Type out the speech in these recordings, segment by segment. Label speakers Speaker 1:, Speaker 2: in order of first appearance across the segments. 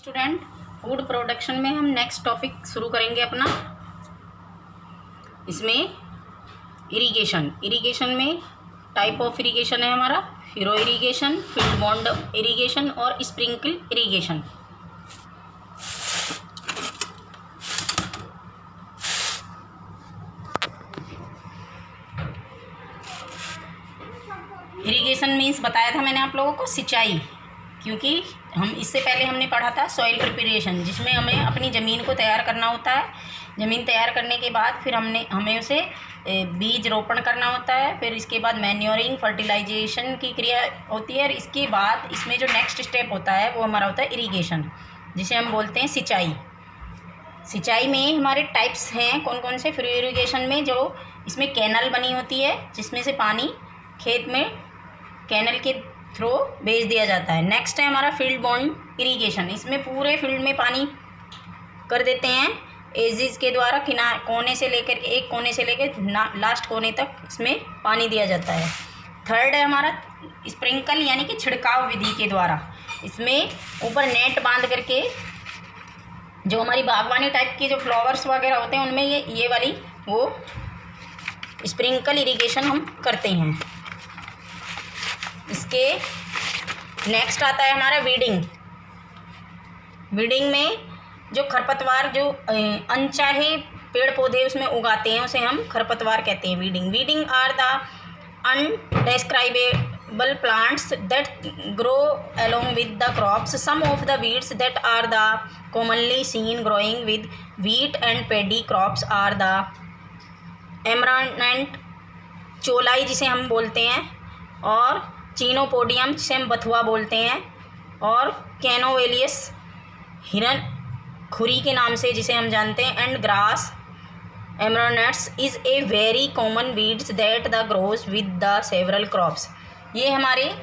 Speaker 1: Student, food production में हम next topic शुरू करेंगे अपना। इसमें इरिगेशन में टाइप ऑफ इरिगेशन है हमारा फीरो इरिगेशन, फील्ड बाउंड इरिगेशन और स्प्रिंकल इरिगेशन। इरिगेशन मीन्स बताया था मैंने आप लोगों को सिंचाई, क्योंकि हम इससे पहले हमने पढ़ा था सॉइल प्रिपरेशन, जिसमें हमें अपनी ज़मीन को तैयार करना होता है। ज़मीन तैयार करने के बाद फिर हमें उसे बीज रोपण करना होता है। फिर इसके बाद मैन्योरिंग फर्टिलाइजेशन की क्रिया होती है। और इसके बाद इसमें जो नेक्स्ट स्टेप होता है वो हमारा होता है इरिगेशन, जिसे हम बोलते हैं सिंचाई। सिंचाई में हमारे टाइप्स हैं कौन कौन से। फिर इरिगेशन में जो इसमें कैनल बनी होती है, जिसमें से पानी खेत में कैनल के थ्रू भेज दिया जाता है। नेक्स्ट है हमारा फील्ड बाउंड इरिगेशन। इसमें पूरे फील्ड में पानी कर देते हैं एजिज के द्वारा, कोने से लेकर के एक कोने से लेकर लास्ट कोने तक इसमें पानी दिया जाता है। थर्ड है हमारा स्प्रिंकल, यानी कि छिड़काव विधि के द्वारा। इसमें ऊपर नेट बांध करके जो हमारी बागवानी टाइप के जो फ्लावर्स वगैरह होते हैं उनमें ये वाली वो स्प्रिंकल इरिगेशन हम करते हैं। इसके नेक्स्ट आता है हमारा वीडिंग में जो खरपतवार जो अनचाहे पेड़ पौधे उसमें उगाते हैं उसे हम खरपतवार कहते हैं। Weeding are the undescribable plants that grow along with the crops. Some of the weeds that are the commonly seen growing with wheat and paddy crops are the amaranth, चोलाई जिसे हम बोलते हैं, और चीनोपोडियम जिसे हम बथुआ बोलते हैं, और कैनोवेलियस हिरन खुरी के नाम से जिसे हम जानते हैं, and grass amaranths is a very common weeds that the grows with the several crops. ये हमारे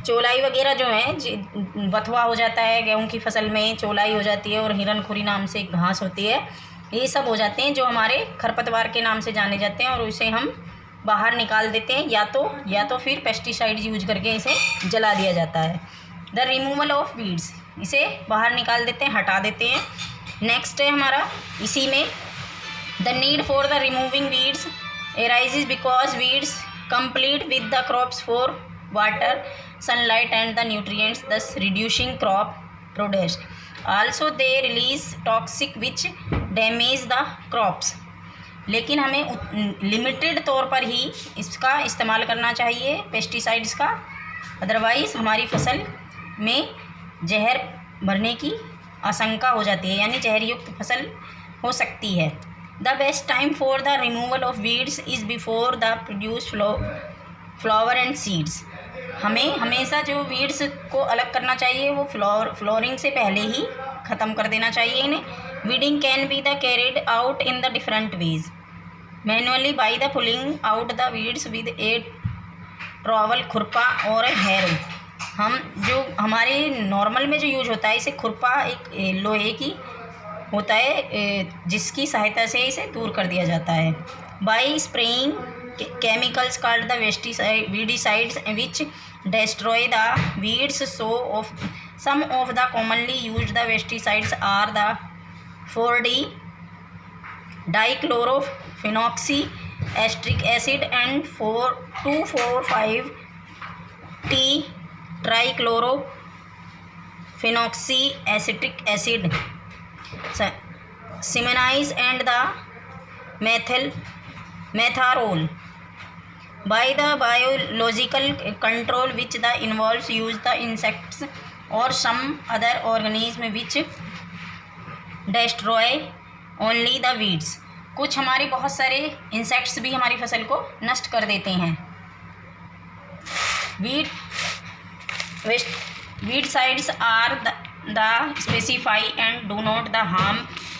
Speaker 1: चोलाई वगैरह जो हैं, बथुआ हो जाता है गेहूं की फसल में, चोलाई हो जाती है, और हिरन खुरी नाम से एक घास होती है, ये सब हो जाते हैं जो हमारे खरपतवार के नाम से जाने जाते हैं। और उसे हम बाहर निकाल देते हैं, या तो फिर पेस्टिसाइड्स यूज करके इसे जला दिया जाता है। द रिमूवल ऑफ वीड्स, इसे बाहर निकाल देते हैं, हटा देते हैं। नेक्स्ट है हमारा इसी में the need for the removing weeds arises because weeds complete with the crops for water, sunlight and the nutrients, thus reducing crop products. Also they release toxic which damage the crops. लेकिन हमें limited तौर पर ही इसका इस्तेमाल करना चाहिए pesticides का, otherwise हमारी फसल में जहर भरने की आशंका हो जाती है, यानी जहरयुक्त फसल हो सकती है। The best time for the removal of weeds is before the produce flower and seeds. हमें हमेशा जो वीड्स को अलग करना चाहिए वो फ्लोरिंग से पहले ही ख़त्म कर देना चाहिए इन्हें। Weeding can be the carried out in the different ways manually by the pulling out the weeds with A trowel, खुरपा और हैरो। हम जो हमारे नॉर्मल में जो यूज होता है, इसे खुरपा एक लोहे की होता है जिसकी सहायता से इसे दूर कर दिया जाता है। By spraying chemicals called the weedicides which destroy the weeds. Some of the commonly used the pesticides are the 4D dichlorophenoxy acetic acid and 2,4,5-T trichlorophenoxy acetic acid, Simoniz and the metharol. By the biological control which the involves use the insects or some other organism which destroy only the weeds. कुछ हमारे बहुत सारे insects भी हमारी फसल को नष्ट कर देते हैं। Weedicides are the specify and do not the harm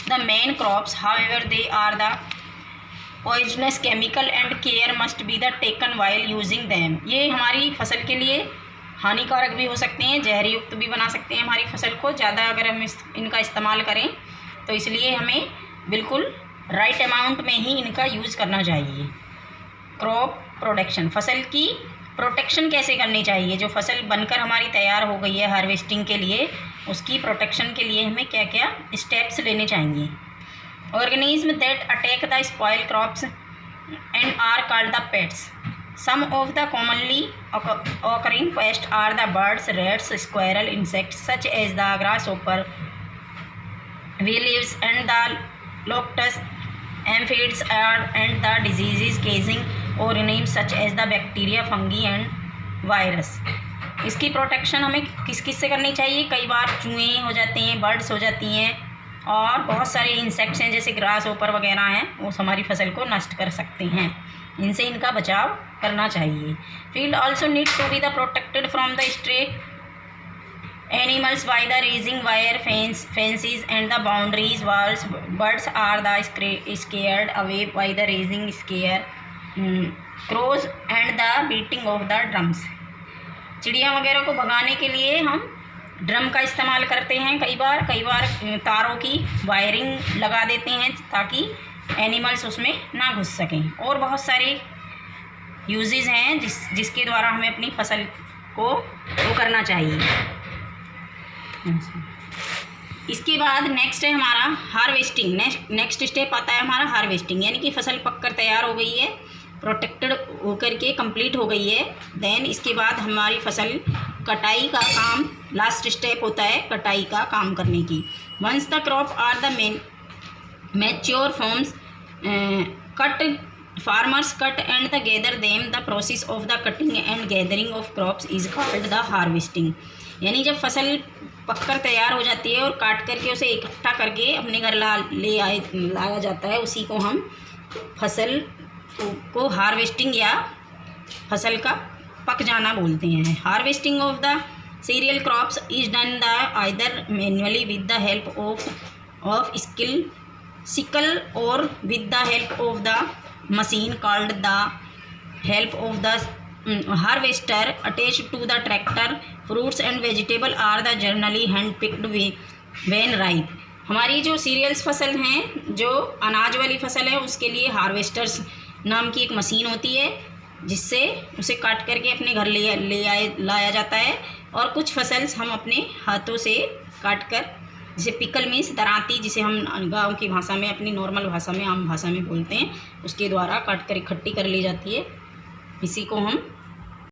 Speaker 1: the main crops. However, they are the poisonous chemical and care must be the taken while using them. ये हमारी फसल के लिए हानिकारक भी हो सकते हैं, जहरयुक्त भी बना सकते हैं हमारी फसल को, ज़्यादा अगर हम इनका इस्तेमाल करें तो इसलिए हमें बिल्कुल राइट अमाउंट में ही इनका यूज़ करना चाहिए। क्रॉप प्रोडक्शन, फसल की प्रोटेक्शन कैसे करनी चाहिए। जो फसल बनकर हमारी तैयार हो गई है हार्वेस्टिंग के लिए, उसकी प्रोटेक्शन के लिए हमें क्या क्या स्टेप्स लेने चाहिए। Organism that attack the spoil crops and are called the pests. Some of the commonly occurring pests are the birds, rats, squirrel, insects such as the grasshopper, weevils, and the locusts, aphids, and the diseases causing organisms such as the bacteria, fungi, and virus। इसकी protection हमें किस किस से करनी चाहिए? कई बार चूहे हो जाते हैं, बर्ड्स हो जाती हैं, और बहुत सारे इंसेक्ट्स हैं जैसे ग्रास ओपर वगैरह हैं, वो हमारी फसल को नष्ट कर सकते हैं। इनसे इनका बचाव करना चाहिए। Field also need to be the protected from the stray animals by the raising wire fences and the boundaries walls. Birds are the scared away by the raising scarecrows and the beating of the drums. चिड़िया वगैरह को भगाने के लिए हम drum का इस्तेमाल करते हैं। कई बार तारों की वायरिंग लगा देते हैं ताकि एनिमल्स उसमें ना घुस सकें। और बहुत सारे यूजेस हैं जिसके द्वारा हमें अपनी फसल को वो करना चाहिए। इसके बाद नेक्स्ट है हमारा हार्वेस्टिंग। नेक्स्ट स्टेप आता है हमारा हार्वेस्टिंग, यानी कि फसल पककर तैयार हो गई है, प्रोटेक्टेड होकर के कंप्लीट हो गई है। देन इसके बाद हमारी फसल कटाई का काम, लास्ट स्टेप होता है कटाई का काम करने की। Once the crop are the mature forms cut farmers cut and the gather them. The process of the cutting and gathering of crops is called the harvesting. यानी जब फसल पककर तैयार हो जाती है और काट करके उसे इकट्ठा करके अपने घर लाया जाता है, उसी को हम फसल को हार्वेस्टिंग या फसल का पक जाना बोलते हैं। Harvesting of the cereal crops is done the either manually with the help of sickle और with the help of the machine called the help of the harvester attached to the tractor. Fruits and vegetable are the generally hand picked when ripe. हमारी जो serials फसल हैं, जो अनाज वाली फसल है, उसके लिए हार्वेस्टर्स नाम की एक मशीन होती है जिससे उसे काट करके अपने घर लाया जाता है। और कुछ फसल्स हम अपने हाथों से काट कर, जैसे पिकल मीन्स दरांती, जिसे हम गांव की भाषा में, अपनी नॉर्मल भाषा में, आम भाषा में बोलते हैं, उसके द्वारा काट कर इकट्ठी कर ली जाती है। इसी को हम